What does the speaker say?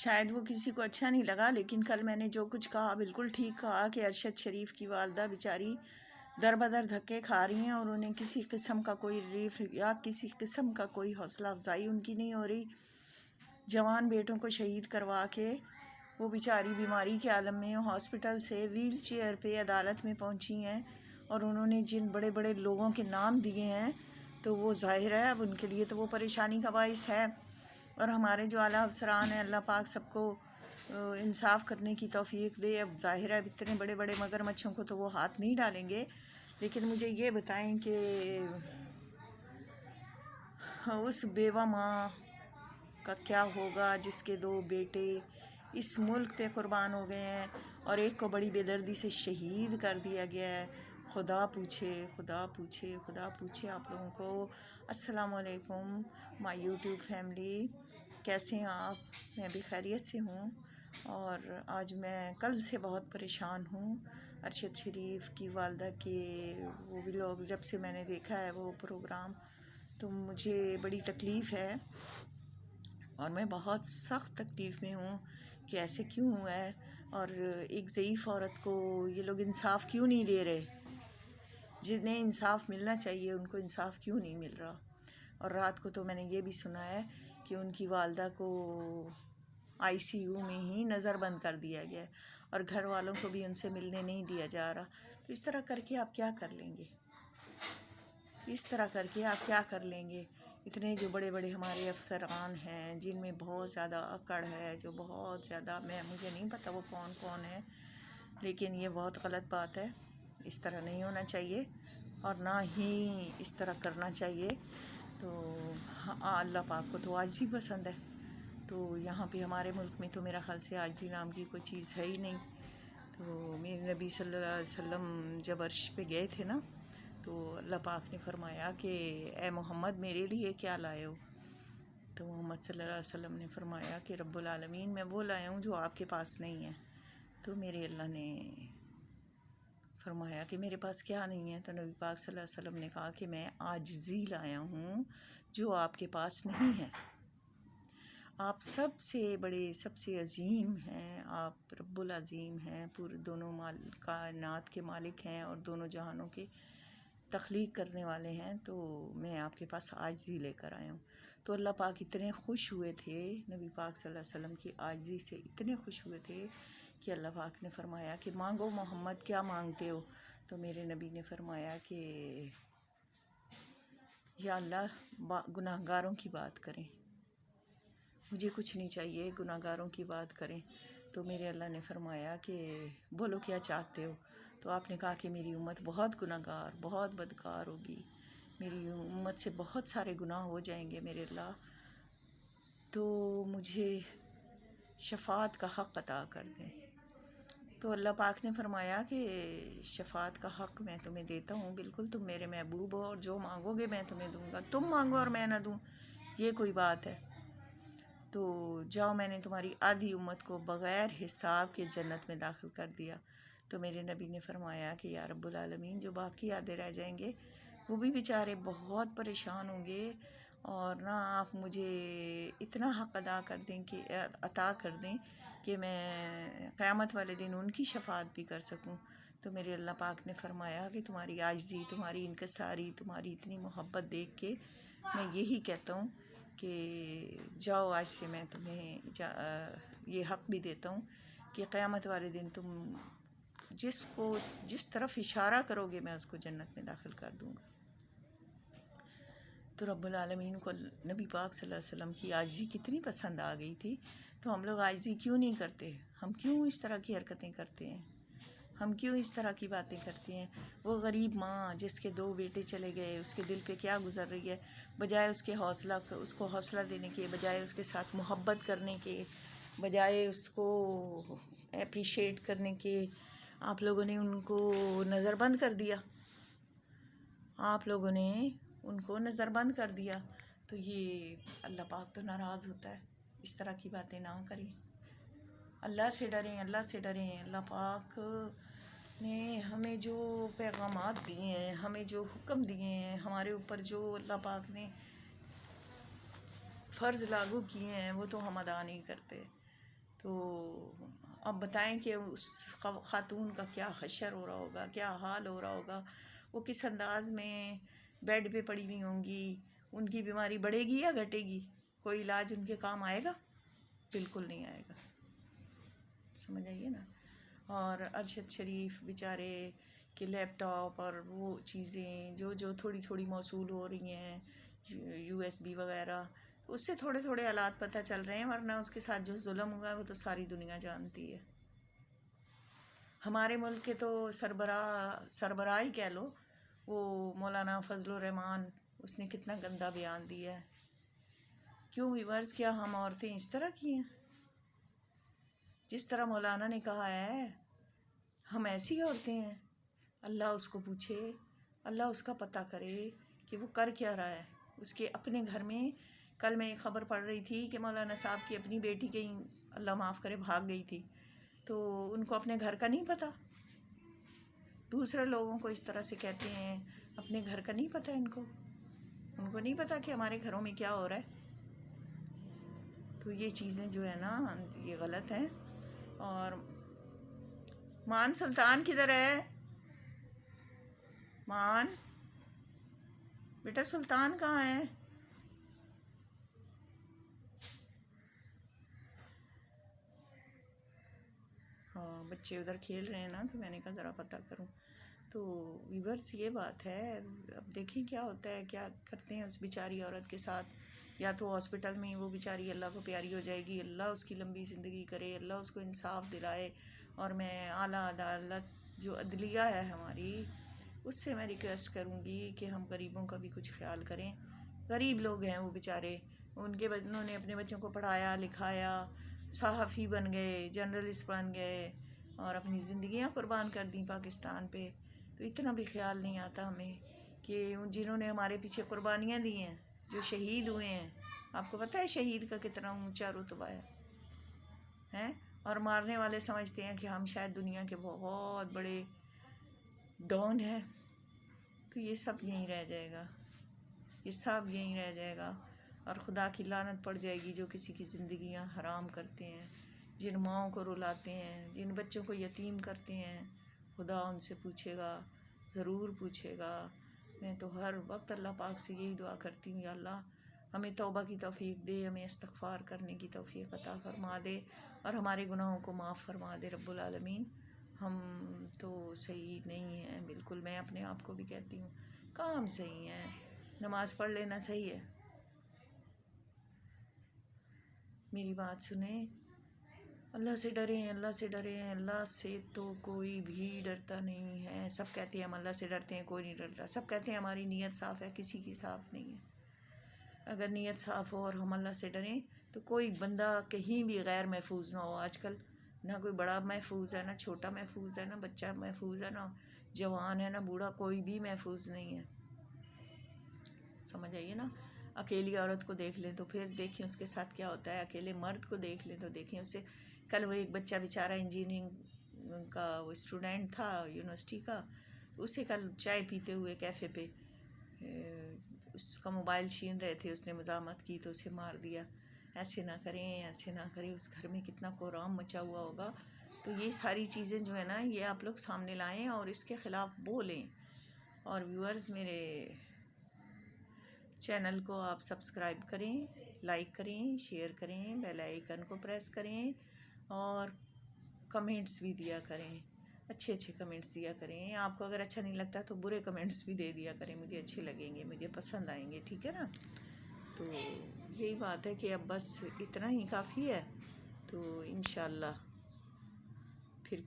شاید وہ کسی کو اچھا نہیں لگا، لیکن کل میں نے جو کچھ کہا بالکل ٹھیک کہا کہ ارشد شریف کی والدہ بیچاری در بدر دھکے کھا رہی ہیں اور انہیں کسی قسم کا کوئی ریلیف یا کسی قسم کا کوئی حوصلہ افزائی ان کی نہیں ہو رہی۔ جوان بیٹوں کو شہید کروا کے وہ بیچاری بیماری کے عالم میں ہاسپٹل سے ویل چیئر پہ عدالت میں پہنچی ہیں، اور انہوں نے جن بڑے بڑے لوگوں کے نام دیے ہیں تو وہ ظاہر ہے اب ان کے لیے تو وہ پریشانی کا باعث ہے۔ اور ہمارے جو اعلیٰ افسران ہیں، اللہ پاک سب کو انصاف کرنے کی توفیق دے۔ اب ظاہر ہے اب اتنے بڑے بڑے مگرمچھوں کو تو وہ ہاتھ نہیں ڈالیں گے، لیکن مجھے یہ بتائیں کہ اس بیوہ ماں کا کیا ہوگا جس کے 2 بیٹے اس ملک پہ قربان ہو گئے ہیں اور ایک کو بڑی بے دردی سے شہید کر دیا گیا ہے۔ خدا پوچھے خدا پوچھے خدا پوچھے آپ لوگوں کو۔ السلام علیکم مائی یوٹیوب فیملی، کیسے ہیں آپ؟ میں بھی خیریت سے ہوں، اور آج میں کل سے بہت پریشان ہوں۔ ارشد شریف کی والدہ کے وہ ولاگ جب سے میں نے دیکھا ہے وہ پروگرام، تو مجھے بڑی تکلیف ہے اور میں بہت سخت تکلیف میں ہوں کہ ایسے کیوں ہوا ہے، اور ایک ضعیف عورت کو یہ لوگ انصاف کیوں نہیں دے رہے؟ جنہیں انصاف ملنا چاہیے ان کو انصاف کیوں نہیں مل رہا؟ اور رات کو تو میں نے یہ بھی سنا ہے کہ ان کی والدہ کو ICU میں ہی نظر بند کر دیا گیا ہے اور گھر والوں کو بھی ان سے ملنے نہیں دیا جا رہا۔ تو اس طرح کر کے آپ کیا کر لیں گے؟ اس طرح کر کے آپ کیا کر لیں گے؟ اتنے جو بڑے بڑے ہمارے افسران ہیں جن میں بہت زیادہ اکڑ ہے، جو بہت زیادہ مجھے نہیں پتہ وہ کون کون ہے، لیکن یہ بہت غلط بات ہے۔ اس طرح نہیں ہونا چاہیے اور نہ ہی اس طرح کرنا چاہیے۔ تو اللہ پاک کو تو عاجزی پسند ہے، تو یہاں پہ ہمارے ملک میں تو میرا خیال سے عاجزی نام کی کوئی چیز ہے ہی نہیں۔ تو میرے نبی صلی اللہ علیہ وسلم جب عرش پہ گئے تھے نا، تو اللہ پاک نے فرمایا کہ اے محمد میرے لیے کیا لائے ہو؟ تو محمد صلی اللہ علیہ وسلم نے فرمایا کہ رب العالمین میں وہ لایا ہوں جو آپ کے پاس نہیں ہے۔ تو میرے اللہ نے فرمایا کہ میرے پاس کیا نہیں ہے؟ تو نبی پاک صلی اللہ علیہ وسلم نے کہا کہ میں عاجزی لایا ہوں جو آپ کے پاس نہیں ہے۔ آپ سب سے بڑے، سب سے عظیم ہیں، آپ رب العظیم ہیں، پورے دونوں کائنات کے مالک ہیں اور دونوں جہانوں کے تخلیق کرنے والے ہیں، تو میں آپ کے پاس عاجزی لے کر آیا ہوں۔ تو اللہ پاک اتنے خوش ہوئے تھے نبی پاک صلی اللہ علیہ وسلم کی عاجزی سے، اتنے خوش ہوئے تھے کہ اللہ پاک نے فرمایا کہ مانگو محمد کیا مانگتے ہو؟ تو میرے نبی نے فرمایا کہ یا اللہ گناہ گاروں کی بات کریں، مجھے کچھ نہیں چاہیے، گناہ گاروں کی بات کریں۔ تو میرے اللہ نے فرمایا کہ بولو کیا چاہتے ہو؟ تو آپ نے کہا کہ میری امت بہت گناہ گار، بہت بدکار ہوگی، میری امت سے بہت سارے گناہ ہو جائیں گے میرے اللہ، تو مجھے شفاعت کا حق عطا کر دیں۔ تو اللہ پاک نے فرمایا کہ شفاعت کا حق میں تمہیں دیتا ہوں، بالکل تم میرے محبوب ہو اور جو مانگو گے میں تمہیں دوں گا، تم مانگو اور میں نہ دوں یہ کوئی بات ہے؟ تو جاؤ میں نے تمہاری آدھی امت کو بغیر حساب کے جنت میں داخل کر دیا۔ تو میرے نبی نے فرمایا کہ یا رب العالمین جو باقی آدھے رہ جائیں گے وہ بھی بیچارے بہت پریشان ہوں گے، اور نہ آپ مجھے اتنا حق عطا کر دیں کہ میں قیامت والے دن ان کی شفاعت بھی کر سکوں۔ تو میرے اللہ پاک نے فرمایا کہ تمہاری عاجزی، تمہاری انکساری، تمہاری اتنی محبت دیکھ کے میں یہی کہتا ہوں کہ جاؤ آج سے میں تمہیں یہ حق بھی دیتا ہوں کہ قیامت والے دن تم جس طرف اشارہ کرو گے میں اس کو جنت میں داخل کر دوں گا۔ تو رب العالمین کو نبی پاک صلی اللہ علیہ وسلم کی عاجزی کتنی پسند آ گئی تھی، تو ہم لوگ عاجزی کیوں نہیں کرتے؟ ہم کیوں اس طرح کی حرکتیں کرتے ہیں؟ ہم کیوں اس طرح کی باتیں کرتے ہیں؟ وہ غریب ماں جس کے 2 بیٹے چلے گئے، اس کے دل پہ کیا گزر رہی ہے؟ بجائے اس کو حوصلہ دینے کے، بجائے اس کے ساتھ محبت کرنے کے، بجائے اس کو اپریشیٹ کرنے کے، آپ لوگوں نے ان کو نظر بند کر دیا۔ آپ لوگوں نے ان کو نظر بند کر دیا۔ تو یہ اللہ پاک تو ناراض ہوتا ہے، اس طرح کی باتیں نہ کریں۔ اللہ سے ڈریں، اللہ سے ڈریں۔ اللہ پاک نے ہمیں جو پیغامات دیے ہیں، ہمیں جو حکم دیے ہیں، ہمارے اوپر جو اللہ پاک نے فرض لاگو کیے ہیں وہ تو ہم ادا نہیں کرتے۔ تو اب بتائیں کہ اس خاتون کا کیا حشر ہو رہا ہوگا، کیا حال ہو رہا ہوگا، وہ کس انداز میں بیڈ پہ پڑی ہوئی ہوں گی. ان کی بیماری بڑھے گی یا گھٹے گی؟ کوئی علاج ان کے کام آئے گا؟ بالکل نہیں آئے گا. سمجھ آئیے نا. اور ارشد شریف بیچارے کہ لیپ ٹاپ اور وہ چیزیں جو تھوڑی تھوڑی موصول ہو رہی ہیں، USB وغیرہ، اس سے تھوڑے تھوڑے حالات پتہ چل رہے ہیں، ورنہ اس کے ساتھ جو ظلم ہوا ہے وہ تو ساری دنیا جانتی ہے. ہمارے ملک کے تو سربراہ ہی کہہ لو، وہ مولانا فضل الرحمان، اس نے کتنا گندا بیان دیا ہے. کیوں ویورز، کیا ہم عورتیں اس طرح کی ہیں؟ جس طرح مولانا نے کہا ہے ہم ایسی عورتیں ہیں. اللہ اس کو پوچھے، اللہ اس کا پتہ کرے کہ وہ کر کیا رہا ہے. اس کے اپنے گھر میں کل میں ایک خبر پڑھ رہی تھی کہ مولانا صاحب کی اپنی بیٹی کہیں اللہ معاف کرے بھاگ گئی تھی، تو ان کو اپنے گھر کا نہیں پتہ. دوسرے لوگوں کو اس طرح سے کہتے ہیں اپنے گھر کا نہیں پتہ. ان کو نہیں پتہ کہ ہمارے گھروں میں کیا ہو رہا ہے. تو یہ چیزیں جو ہے نا یہ غلط ہیں. اور مان سلطان کدھر ہے؟ مان بیٹا سلطان کہاں ہے؟ ہاں بچے ادھر کھیل رہے ہیں نا، تو میں نے کہا ذرا پتہ کروں. تو ویورس یہ بات ہے، اب دیکھیں کیا ہوتا ہے، کیا کرتے ہیں اس بیچاری عورت کے ساتھ. یا تو ہاسپٹل میں وہ بیچاری اللہ کو پیاری ہو جائے گی، اللہ اس کی لمبی زندگی کرے، اللہ اس کو انصاف دلائے. اور میں اعلیٰ عدالت جو عدلیہ ہے ہماری، اس سے میں ریکویسٹ کروں گی کہ ہم غریبوں کا بھی کچھ خیال کریں. غریب لوگ ہیں وہ بیچارے، انہوں نے اپنے بچوں کو پڑھایا لکھایا، صحافی بن گئے، جرنلسٹ بن گئے، اور اپنی زندگیاں قربان کر دیں پاکستان پہ. تو اتنا بھی خیال نہیں آتا ہمیں کہ جنہوں نے ہمارے پیچھے قربانیاں دی ہیں، جو شہید ہوئے ہیں. آپ کو پتہ ہے شہید کا کتنا اونچا رتبہ ہے؟ اور مارنے والے سمجھتے ہیں کہ ہم شاید دنیا کے بہت بڑے ڈان ہیں. تو یہ سب یہیں رہ جائے گا، یہ سب یہیں رہ جائے گا. اور خدا کی لعنت پڑ جائے گی جو کسی کی زندگیاں حرام کرتے ہیں، جن ماؤں کو رلاتے ہیں، جن بچوں کو یتیم کرتے ہیں. خدا ان سے پوچھے گا، ضرور پوچھے گا. میں تو ہر وقت اللہ پاک سے یہی دعا کرتی ہوں، یا اللہ ہمیں توبہ کی توفیق دے، ہمیں استغفار کرنے کی توفیق عطا فرما دے، اور ہمارے گناہوں کو معاف فرما دے رب العالمین. ہم تو صحیح نہیں ہیں بالکل. میں اپنے آپ کو بھی کہتی ہوں کہاں ہم صحیح ہیں. نماز پڑھ لینا صحیح ہے؟ میری بات سنیں، اللہ سے ڈریں، اللہ سے ڈریں. اللہ سے تو کوئی بھی ڈرتا نہیں ہے. سب کہتے ہیں ہم اللہ سے ڈرتے ہیں، کوئی نہیں ڈرتا. سب کہتے ہیں ہماری نیت صاف ہے، کسی کی صاف نہیں ہے. اگر نیت صاف ہو اور ہم اللہ سے ڈریں تو کوئی بندہ کہیں بھی غیر محفوظ نہ ہو. آج کل نہ کوئی بڑا محفوظ ہے، نہ چھوٹا محفوظ ہے، نہ بچہ محفوظ ہے، نہ جوان ہے، نہ بوڑھا، کوئی بھی محفوظ نہیں ہے. سمجھ آئیے نا. اکیلی عورت کو دیکھ لیں تو پھر دیکھیں اس کے ساتھ کیا ہوتا ہے. اکیلے مرد کو دیکھ لیں تو دیکھیں اسے. کل وہ ایک بچہ بیچارہ انجینئرنگ کا وہ اسٹوڈنٹ تھا یونیورسٹی کا، اسے کل چائے پیتے ہوئے کیفے پہ اس کا موبائل چھین رہے تھے، اس نے مزاحمت کی تو اسے مار دیا. ایسے نہ کریں، ایسے نہ کریں. اس گھر میں کتنا کوہرام مچا ہوا ہوگا. تو یہ ساری چیزیں جو ہے نا یہ آپ لوگ سامنے لائیں اور اس کے خلاف بولیں. اور ویورز میرے چینل کو آپ سبسکرائب کریں، لائک کریں، شیئر کریں، بیل آئیکن کو پریس کریں، اور کمنٹس بھی دیا کریں. اچھے اچھے کمنٹس دیا کریں. آپ کو اگر اچھا نہیں لگتا تو برے کمنٹس بھی دے دیا کریں، مجھے اچھے لگیں گے، مجھے پسند آئیں گے. ٹھیک ہے نا. تو یہی بات ہے کہ اب بس اتنا ہی کافی ہے. تو انشاءاللہ پھر